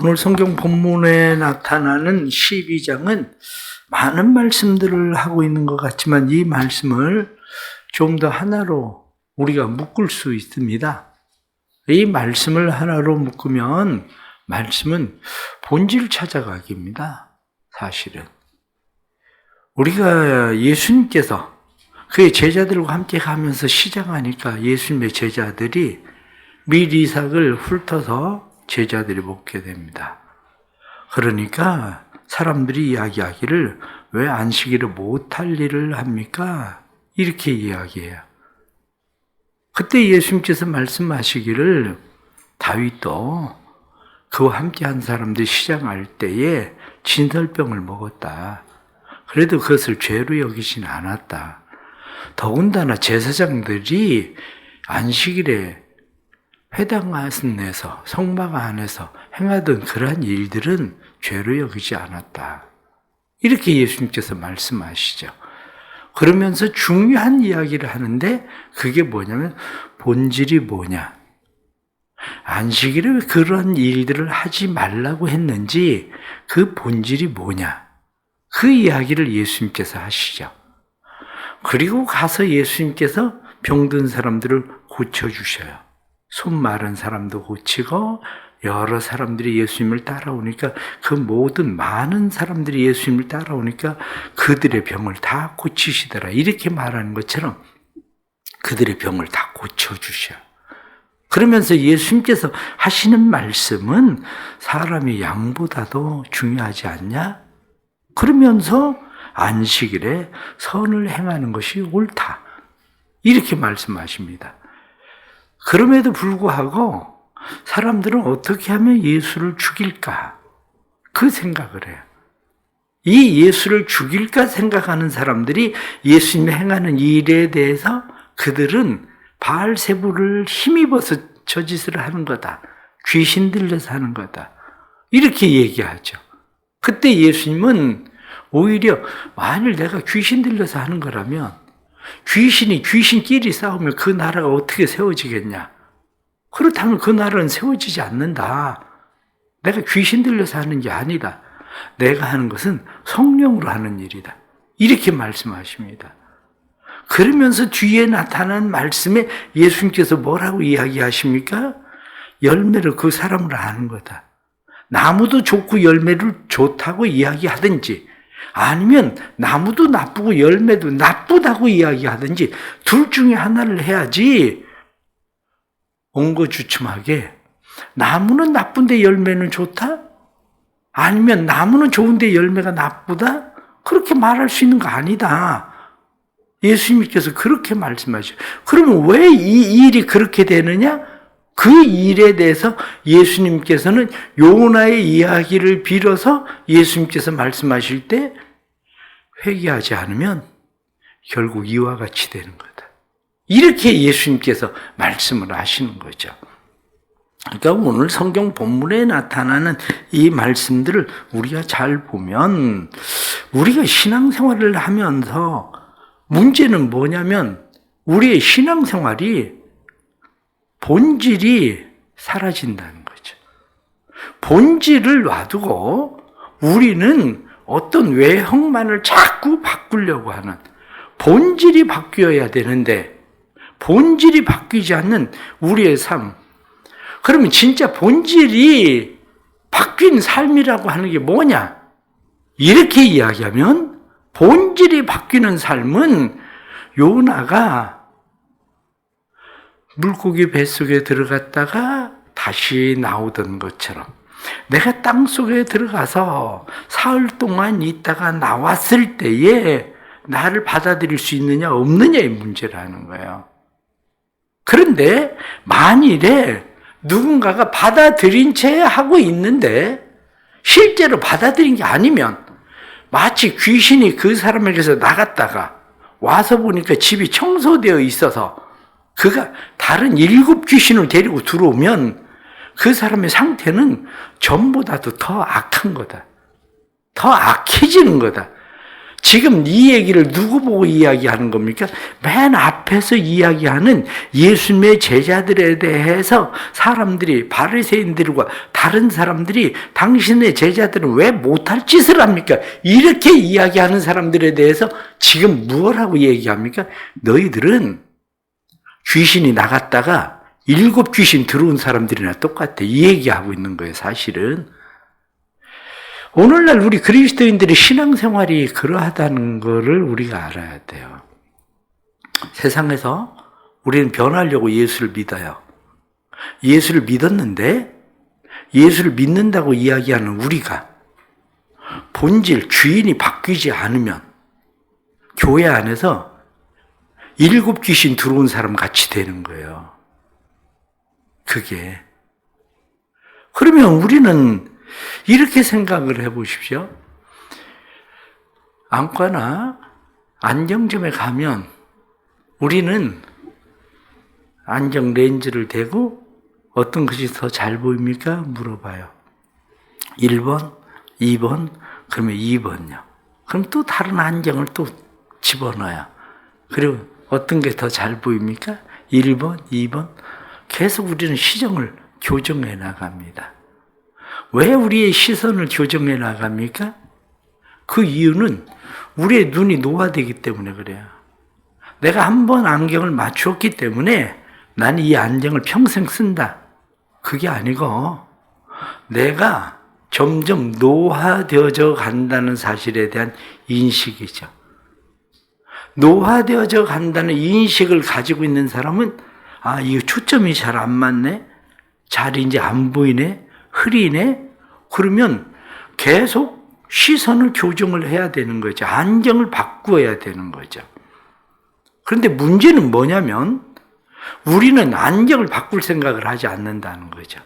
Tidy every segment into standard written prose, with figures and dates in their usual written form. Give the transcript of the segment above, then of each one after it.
오늘 성경 본문에 나타나는 12장은 많은 말씀들을 하고 있는 것 같지만 이 말씀을 좀 더 하나로 우리가 묶을 수 있습니다. 이 말씀을 하나로 묶으면 말씀은 본질 찾아가기입니다. 사실은. 우리가 예수님께서 그의 제자들과 함께 가면서 시작하니까 예수님의 제자들이 밀이삭을 훑어서 제자들이 먹게 됩니다. 그러니까 사람들이 이야기하기를 왜 안식일을 못할 일을 합니까? 이렇게 이야기해요. 그때 예수님께서 말씀하시기를 다윗도 그와 함께한 사람들이 시장할 때에 진설병을 먹었다. 그래도 그것을 죄로 여기진 않았다. 더군다나 제사장들이 안식일에 회당 안에서 성막 안에서 행하던 그러한 일들은 죄로 여기지 않았다. 이렇게 예수님께서 말씀하시죠. 그러면서 중요한 이야기를 하는데 그게 뭐냐면 본질이 뭐냐. 안식일에 왜 그런 일들을 하지 말라고 했는지 그 본질이 뭐냐. 그 이야기를 예수님께서 하시죠. 그리고 가서 예수님께서 병든 사람들을 고쳐주셔요. 손 마른 사람도 고치고 여러 사람들이 예수님을 따라오니까 그 모든 많은 사람들이 예수님을 따라오니까 그들의 병을 다 고치시더라. 이렇게 말하는 것처럼 그들의 병을 다 고쳐주셔요. 그러면서 예수님께서 하시는 말씀은 사람의 양보다도 중요하지 않냐? 그러면서 안식일에 선을 행하는 것이 옳다. 이렇게 말씀하십니다. 그럼에도 불구하고 사람들은 어떻게 하면 예수를 죽일까? 그 생각을 해요. 이 예수를 죽일까 생각하는 사람들이 예수님이 행하는 일에 대해서 그들은 바알세부를 힘입어서 저 짓을 하는 거다. 귀신 들려서 하는 거다. 이렇게 얘기하죠. 그때 예수님은 오히려 만일 내가 귀신 들려서 하는 거라면 귀신이 귀신끼리 싸우면 그 나라가 어떻게 세워지겠냐? 그렇다면 그 나라는 세워지지 않는다. 내가 귀신 들려서 하는 게 아니다. 내가 하는 것은 성령으로 하는 일이다. 이렇게 말씀하십니다. 그러면서 뒤에 나타난 말씀에 예수님께서 뭐라고 이야기하십니까? 열매를 그 사람으로 아는 거다. 나무도 좋고 열매를 좋다고 이야기하든지 아니면 나무도 나쁘고 열매도 나쁘다고 이야기하든지 둘 중에 하나를 해야지 옹거주춤하게 나무는 나쁜데 열매는 좋다? 아니면 나무는 좋은데 열매가 나쁘다? 그렇게 말할 수 있는 거 아니다. 예수님께서 그렇게 말씀하셔요. 그러면 왜 이 일이 그렇게 되느냐? 그 일에 대해서 예수님께서는 요나의 이야기를 빌어서 예수님께서 말씀하실 때 회개하지 않으면 결국 이와 같이 되는 거다. 이렇게 예수님께서 말씀을 하시는 거죠. 그러니까 오늘 성경 본문에 나타나는 이 말씀들을 우리가 잘 보면 우리가 신앙생활을 하면서 문제는 뭐냐면 우리의 신앙생활이 본질이 사라진다는 거죠. 본질을 놔두고 우리는 어떤 외형만을 자꾸 바꾸려고 하는 본질이 바뀌어야 되는데 본질이 바뀌지 않는 우리의 삶. 그러면 진짜 본질이 바뀐 삶이라고 하는 게 뭐냐? 이렇게 이야기하면 본질이 바뀌는 삶은 요나가 물고기 뱃속에 들어갔다가 다시 나오던 것처럼 내가 땅속에 들어가서 사흘 동안 있다가 나왔을 때에 나를 받아들일 수 있느냐 없느냐의 문제라는 거예요. 그런데 만일에 누군가가 받아들인 채 하고 있는데 실제로 받아들인 게 아니면 마치 귀신이 그 사람에게서 나갔다가 와서 보니까 집이 청소되어 있어서 그가 다른 7 귀신을 데리고 들어오면 그 사람의 상태는 전보다도 더 악한 거다. 더 악해지는 거다. 지금 이 얘기를 누구 보고 이야기하는 겁니까? 맨 앞에서 이야기하는 예수님의 제자들에 대해서 사람들이, 바리새인들과 다른 사람들이 당신의 제자들은 왜 못할 짓을 합니까? 이렇게 이야기하는 사람들에 대해서 지금 무엇하고 얘기합니까? 너희들은 귀신이 나갔다가 7 귀신 들어온 사람들이나 똑같아. 이 얘기하고 있는 거예요, 사실은. 오늘날 우리 그리스도인들의 신앙생활이 그러하다는 것을 우리가 알아야 돼요. 세상에서 우리는 변하려고 예수를 믿어요. 예수를 믿었는데 예수를 믿는다고 이야기하는 우리가 본질, 주인이 바뀌지 않으면 교회 안에서 7 귀신 들어온 사람 같이 되는 거예요. 그게. 그러면 우리는 이렇게 생각을 해보십시오. 안과나 안경점에 가면 우리는 안경 렌즈를 대고 어떤 것이 더 잘 보입니까? 물어봐요. 1번, 2번, 그러면 2번요. 그럼 또 다른 안경을 또 집어넣어요. 그리고 어떤 게 더 잘 보입니까? 1번, 2번. 계속 우리는 시정을 교정해 나갑니다. 왜 우리의 시선을 교정해 나갑니까? 그 이유는 우리의 눈이 노화되기 때문에 그래요. 내가 한 번 안경을 맞추었기 때문에 나는 이 안경을 평생 쓴다. 그게 아니고 내가 점점 노화되어져 간다는 사실에 대한 인식이죠. 노화되어져 간다는 인식을 가지고 있는 사람은 이거 초점이 잘 안 맞네? 잘 이제 안 보이네? 흐리네? 그러면 계속 시선을 교정을 해야 되는 거죠. 안경을 바꾸어야 되는 거죠. 그런데 문제는 뭐냐면 우리는 안경을 바꿀 생각을 하지 않는다는 거죠.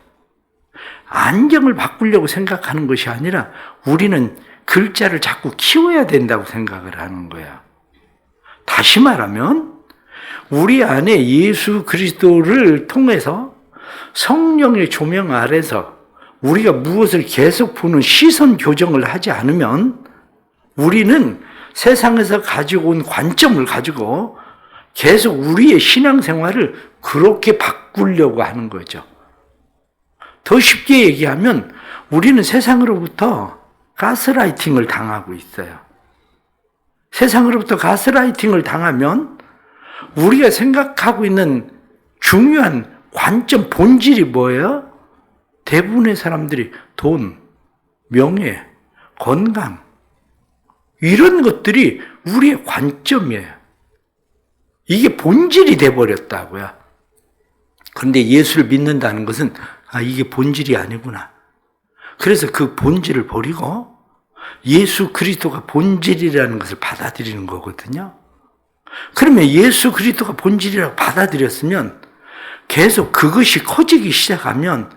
안경을 바꾸려고 생각하는 것이 아니라 우리는 글자를 자꾸 키워야 된다고 생각을 하는 거야. 다시 말하면 우리 안에 예수 그리스도를 통해서 성령의 조명 아래서 우리가 무엇을 계속 보는 시선 교정을 하지 않으면 우리는 세상에서 가지고 온 관점을 가지고 계속 우리의 신앙생활을 그렇게 바꾸려고 하는 거죠. 더 쉽게 얘기하면 우리는 세상으로부터 가스라이팅을 당하고 있어요. 세상으로부터 가스라이팅을 당하면 우리가 생각하고 있는 중요한 관점, 본질이 뭐예요? 대부분의 사람들이 돈, 명예, 건강 이런 것들이 우리의 관점이에요. 이게 본질이 돼버렸다고요. 그런데 예수를 믿는다는 것은 이게 본질이 아니구나. 그래서 그 본질을 버리고 예수 그리스도가 본질이라는 것을 받아들이는 거거든요. 그러면 예수 그리스도가 본질이라고 받아들였으면 계속 그것이 커지기 시작하면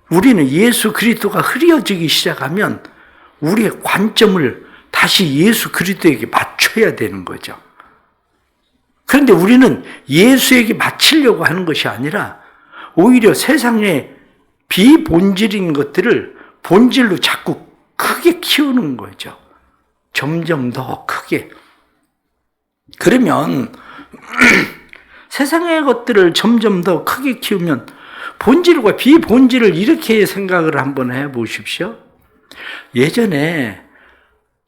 우리는 예수 그리스도가 흐려지기 시작하면 우리의 관점을 다시 예수 그리스도에게 맞춰야 되는 거죠. 그런데 우리는 예수에게 맞추려고 하는 것이 아니라 오히려 세상의 비본질인 것들을 본질로 자꾸 크게 키우는 거죠. 점점 더 크게. 그러면 세상의 것들을 점점 더 크게 키우면 본질과 비본질을 이렇게 생각을 한번 해보십시오. 예전에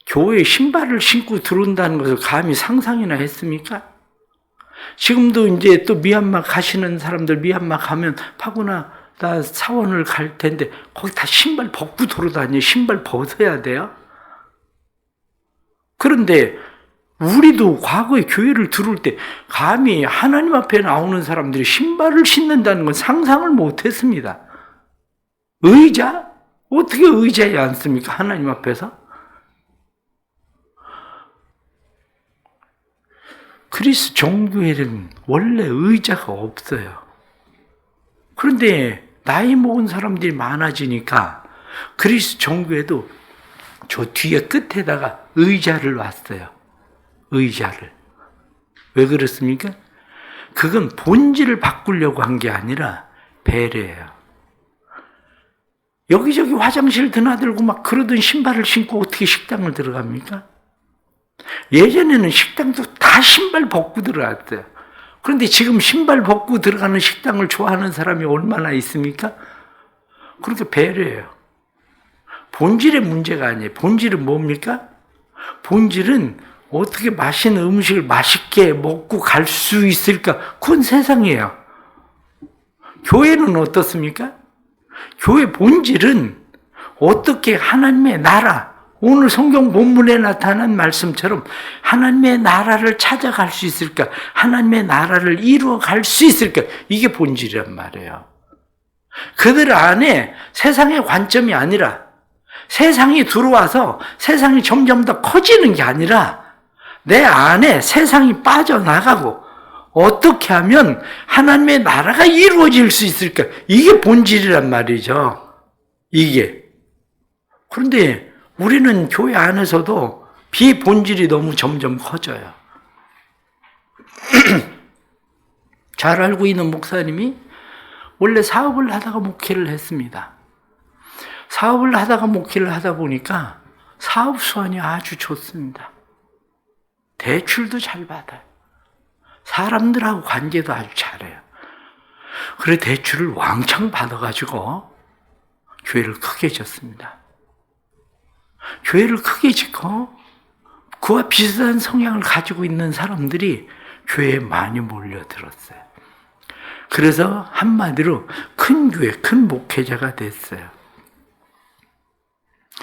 교회에 신발을 신고 들어온다는 것을 감히 상상이나 했습니까? 지금도 이제 또 미얀마 가시는 사람들 미얀마 가면 파구나 나 사원을 갈 텐데 거기 다 신발 벗고 돌아다녀. 신발 벗어야 돼요. 그런데 우리도 과거에 교회를 들어올 때 감히 하나님 앞에 나오는 사람들이 신발을 신는다는 건 상상을 못했습니다. 의자? 어떻게 의자에 앉습니까? 하나님 앞에서? 그리스 종교에는 원래 의자가 없어요. 그런데 나이 먹은 사람들이 많아지니까 그리스 종교에도 저 뒤에 끝에다가 의자를 놨어요. 의자를. 왜 그렇습니까? 그건 본질을 바꾸려고 한 게 아니라 배려예요. 여기저기 화장실 드나들고 막 그러던 신발을 신고 어떻게 식당을 들어갑니까? 예전에는 식당도 다 신발 벗고 들어갔어요. 그런데 지금 신발 벗고 들어가는 식당을 좋아하는 사람이 얼마나 있습니까? 그러니까 배려예요. 본질의 문제가 아니에요. 본질은 뭡니까? 본질은 어떻게 맛있는 음식을 맛있게 먹고 갈 수 있을까? 그건 세상이에요. 교회는 어떻습니까? 교회 본질은 어떻게 하나님의 나라, 오늘 성경 본문에 나타난 말씀처럼 하나님의 나라를 찾아갈 수 있을까? 하나님의 나라를 이루어 갈 수 있을까? 이게 본질이란 말이에요. 그들 안에 세상의 관점이 아니라 세상이 들어와서 세상이 점점 더 커지는 게 아니라 내 안에 세상이 빠져나가고 어떻게 하면 하나님의 나라가 이루어질 수 있을까? 이게 본질이란 말이죠. 이게. 그런데 우리는 교회 안에서도 비본질이 너무 점점 커져요. 잘 알고 있는 목사님이 원래 사업을 하다가 목회를 했습니다. 사업을 하다가 목회를 하다 보니까 사업 수완이 아주 좋습니다. 대출도 잘 받아요. 사람들하고 관계도 아주 잘해요. 그래 대출을 왕창 받아가지고 교회를 크게 졌습니다. 교회를 크게 짓고 그와 비슷한 성향을 가지고 있는 사람들이 교회에 많이 몰려들었어요. 그래서 한마디로 큰 교회, 큰 목회자가 됐어요.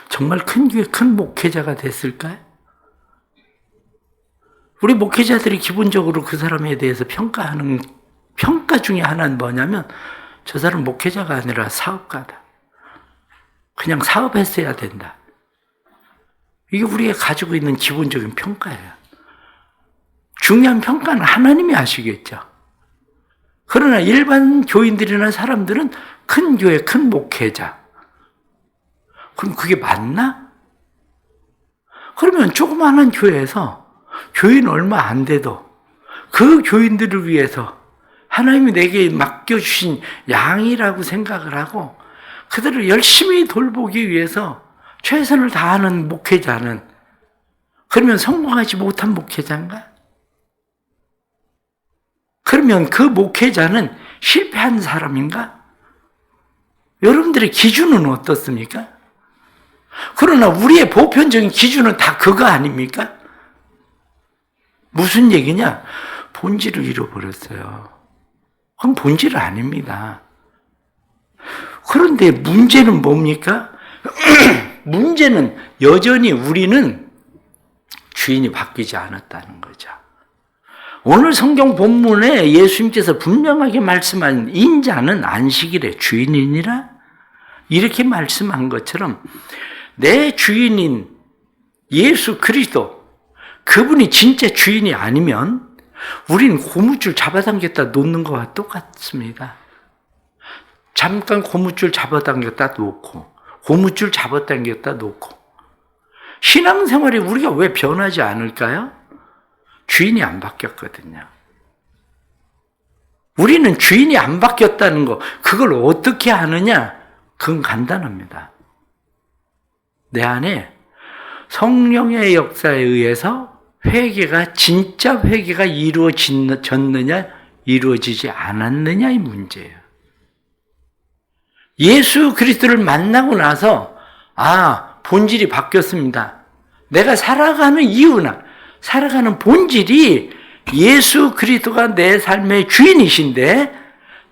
정말 큰 교회, 큰 목회자가 됐을까요? 우리 목회자들이 기본적으로 그 사람에 대해서 평가하는 평가 중에 하나는 뭐냐면 저 사람 목회자가 아니라 사업가다. 그냥 사업했어야 된다. 이게 우리가 가지고 있는 기본적인 평가예요. 중요한 평가는 하나님이 하시겠죠. 그러나 일반 교인들이나 사람들은 큰 교회, 큰 목회자. 그럼 그게 맞나? 그러면 조그마한 교회에서 교인 얼마 안 돼도 그 교인들을 위해서 하나님이 내게 맡겨주신 양이라고 생각을 하고 그들을 열심히 돌보기 위해서 최선을 다하는 목회자는 그러면 성공하지 못한 목회자인가? 그러면 그 목회자는 실패한 사람인가? 여러분들의 기준은 어떻습니까? 그러나 우리의 보편적인 기준은 다 그거 아닙니까? 무슨 얘기냐? 본질을 잃어버렸어요. 그건 본질 아닙니다. 그런데 문제는 뭡니까? 문제는 여전히 우리는 주인이 바뀌지 않았다는 거죠. 오늘 성경 본문에 예수님께서 분명하게 말씀한 인자는 안식일의 주인이니라 이렇게 말씀한 것처럼 내 주인인 예수 그리스도 그분이 진짜 주인이 아니면 우리는 고무줄 잡아당겼다 놓는 것과 똑같습니다. 잠깐 고무줄 잡아당겼다 놓고 고무줄 잡아당겼다 놓고 신앙생활이 우리가 왜 변하지 않을까요? 주인이 안 바뀌었거든요. 우리는 주인이 안 바뀌었다는 거 그걸 어떻게 아느냐? 그건 간단합니다. 내 안에 성령의 역사에 의해서 회개가 진짜 회개가 이루어졌느냐 이루어지지 않았느냐의 문제예요. 예수 그리스도를 만나고 나서 본질이 바뀌었습니다. 내가 살아가는 이유나 살아가는 본질이 예수 그리스도가 내 삶의 주인이신데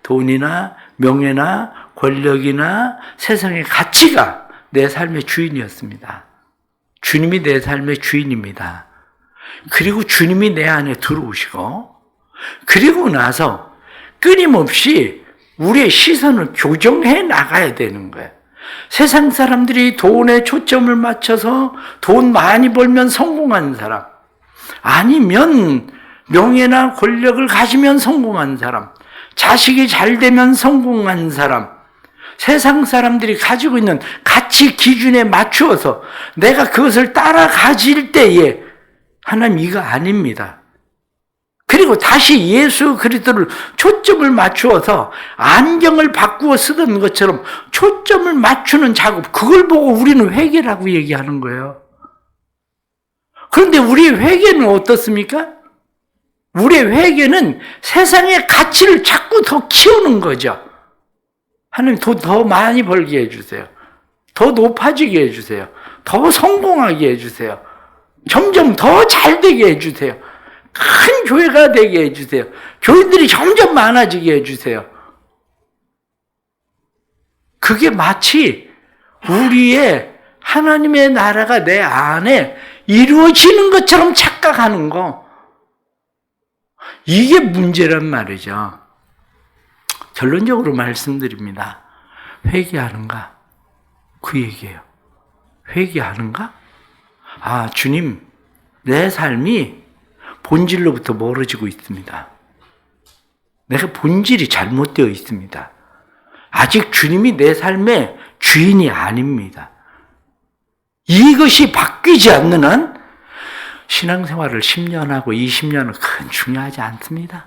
돈이나 명예나 권력이나 세상의 가치가 내 삶의 주인이었습니다. 주님이 내 삶의 주인입니다. 그리고 주님이 내 안에 들어오시고 그리고 나서 끊임없이 우리의 시선을 교정해 나가야 되는 거예요. 세상 사람들이 돈에 초점을 맞춰서 돈 많이 벌면 성공한 사람 아니면 명예나 권력을 가지면 성공한 사람 자식이 잘 되면 성공한 사람 세상 사람들이 가지고 있는 가치 기준에 맞추어서 내가 그것을 따라 가질 때에 하나님 이거 아닙니다. 그리고 다시 예수 그리스도를 초점을 맞추어서 안경을 바꾸어 쓰던 것처럼 초점을 맞추는 작업 그걸 보고 우리는 회개라고 얘기하는 거예요. 그런데 우리의 회개는 어떻습니까? 우리의 회개는 세상의 가치를 자꾸 더 키우는 거죠. 하나님 돈 더 많이 벌게 해주세요. 더 높아지게 해주세요. 더 성공하게 해주세요. 점점 더 잘되게 해주세요. 큰 교회가 되게 해주세요. 교인들이 점점 많아지게 해주세요. 그게 마치 우리의 하나님의 나라가 내 안에 이루어지는 것처럼 착각하는 거. 이게 문제란 말이죠. 결론적으로 말씀드립니다. 회개하는가? 그 얘기예요. 회개하는가? 아, 주님, 내 삶이 본질로부터 멀어지고 있습니다. 내가 본질이 잘못되어 있습니다. 아직 주님이 내 삶의 주인이 아닙니다. 이것이 바뀌지 않는 한 신앙생활을 10년 하고 20년은 큰 중요하지 않습니다.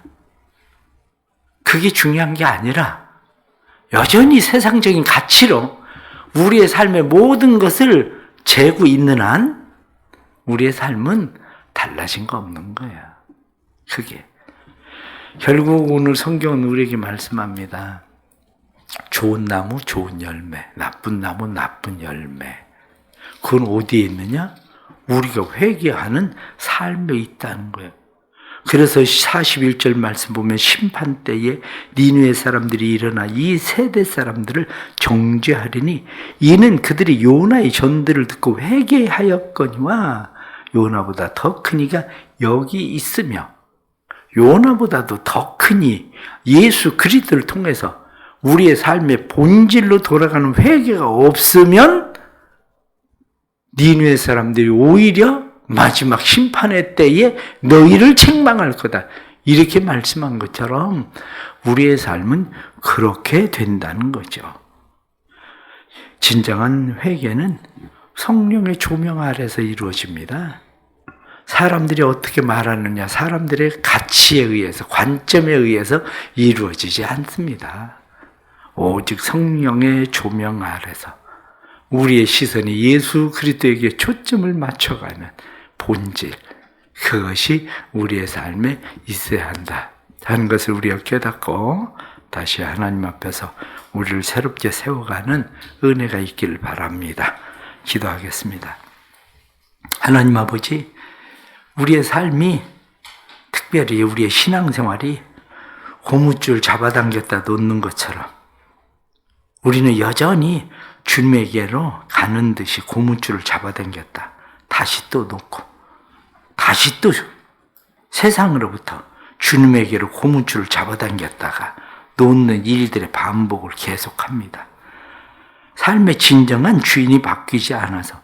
그게 중요한 게 아니라 여전히 세상적인 가치로 우리의 삶의 모든 것을 재고 있는 한 우리의 삶은 달라진 거 없는 거야. 그게. 결국 오늘 성경은 우리에게 말씀합니다. 좋은 나무, 좋은 열매. 나쁜 나무, 나쁜 열매. 그건 어디에 있느냐? 우리가 회개하는 삶에 있다는 거예요. 그래서 41절 말씀 보면 심판 때에 니느웨 사람들이 일어나 이 세대 사람들을 정죄하리니 이는 그들이 요나의 전들을 듣고 회개하였거니와 요나보다 더 큰 이가 여기 있으며 요나보다도 더 큰 이 예수 그리스도를 통해서 우리의 삶의 본질로 돌아가는 회개가 없으면 니느웨 사람들이 오히려 마지막 심판의 때에 너희를 책망할 거다. 이렇게 말씀한 것처럼 우리의 삶은 그렇게 된다는 거죠. 진정한 회개는 성령의 조명 아래서 이루어집니다. 사람들이 어떻게 말하느냐, 사람들의 가치에 의해서, 관점에 의해서 이루어지지 않습니다. 오직 성령의 조명 아래서 우리의 시선이 예수 그리스도에게 초점을 맞춰가는 본질, 그것이 우리의 삶에 있어야 한다 하는 것을 우리가 깨닫고 다시 하나님 앞에서 우리를 새롭게 세워가는 은혜가 있기를 바랍니다. 기도하겠습니다. 하나님 아버지, 우리의 삶이, 특별히 우리의 신앙생활이 고무줄 잡아당겼다 놓는 것처럼 우리는 여전히 주님에게로 가는 듯이 고무줄을 잡아당겼다 다시 또 놓고 다시 또 세상으로부터 주님에게로 고무줄을 잡아당겼다가 놓는 일들의 반복을 계속합니다. 삶의 진정한 주인이 바뀌지 않아서,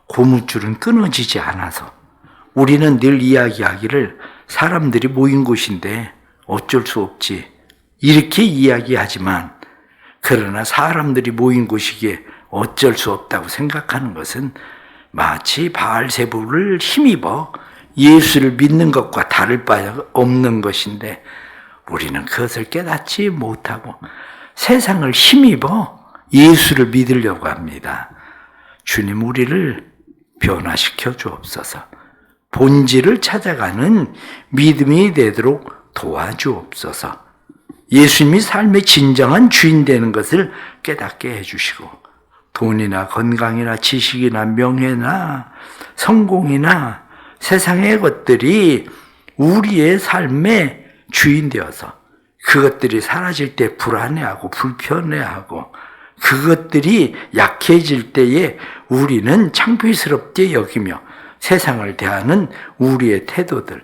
고무줄은 끊어지지 않아서 우리는 늘 이야기하기를 사람들이 모인 곳인데 어쩔 수 없지 이렇게 이야기하지만, 그러나 사람들이 모인 곳이기에 어쩔 수 없다고 생각하는 것은 마치 바알세불을 힘입어 예수를 믿는 것과 다를 바 없는 것인데, 우리는 그것을 깨닫지 못하고 세상을 힘입어 예수를 믿으려고 합니다. 주님, 우리를 변화시켜 주옵소서. 본질을 찾아가는 믿음이 되도록 도와주옵소서. 예수님이 삶의 진정한 주인 되는 것을 깨닫게 해주시고, 돈이나 건강이나 지식이나 명예나 성공이나 세상의 것들이 우리의 삶의 주인 되어서 그것들이 사라질 때 불안해하고 불편해하고, 그것들이 약해질 때에 우리는 창피스럽게 여기며 세상을 대하는 우리의 태도들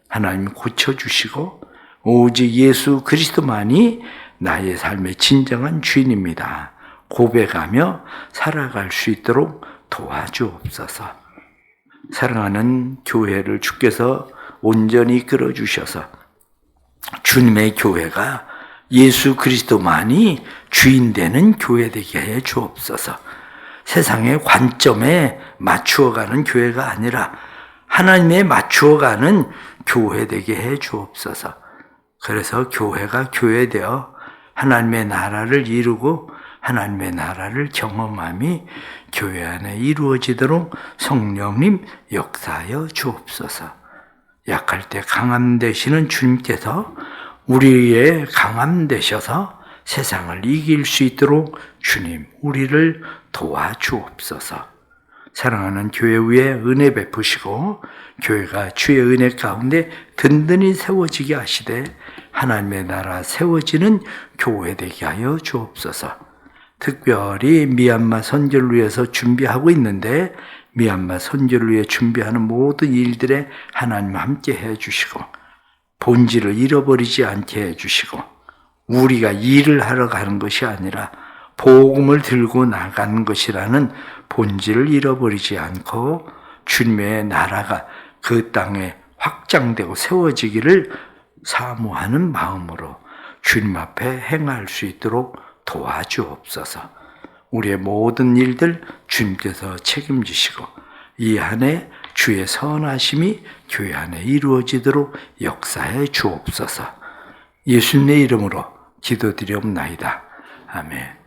하나님 고쳐주시고, 오직 예수 그리스도만이 나의 삶의 진정한 주인입니다 고백하며 살아갈 수 있도록 도와주옵소서. 사랑하는 교회를 주께서 온전히 이끌어 주셔서 주님의 교회가 예수 그리스도만이 주인 되는 교회 되게 해 주옵소서. 세상의 관점에 맞추어가는 교회가 아니라 하나님에 맞추어가는 교회 되게 해 주옵소서. 그래서 교회가 교회되어 하나님의 나라를 이루고 하나님의 나라를 경험함이 교회 안에 이루어지도록 성령님 역사하여 주옵소서. 약할 때 강함 되시는 주님께서 우리의 강함 되셔서 세상을 이길 수 있도록 주님 우리를 도와주옵소서. 사랑하는 교회 위에 은혜 베푸시고 교회가 주의 은혜 가운데 든든히 세워지게 하시되 하나님의 나라 세워지는 교회 되게 하여 주옵소서. 특별히 미얀마 선교를 위해서 준비하고 있는데 미얀마 선교를 위해 준비하는 모든 일들에 하나님 함께 해주시고 본질을 잃어버리지 않게 해주시고 우리가 일을 하러 가는 것이 아니라 복음을 들고 나가는 것이라는 본질을 잃어버리지 않고 주님의 나라가 그 땅에 확장되고 세워지기를 사모하는 마음으로 주님 앞에 행할 수 있도록 도와주옵소서. 우리의 모든 일들 주님께서 책임지시고 이 안에 주의 선하심이 교회 안에 이루어지도록 역사해 주옵소서. 예수님의 이름으로 기도드리옵나이다. 아멘.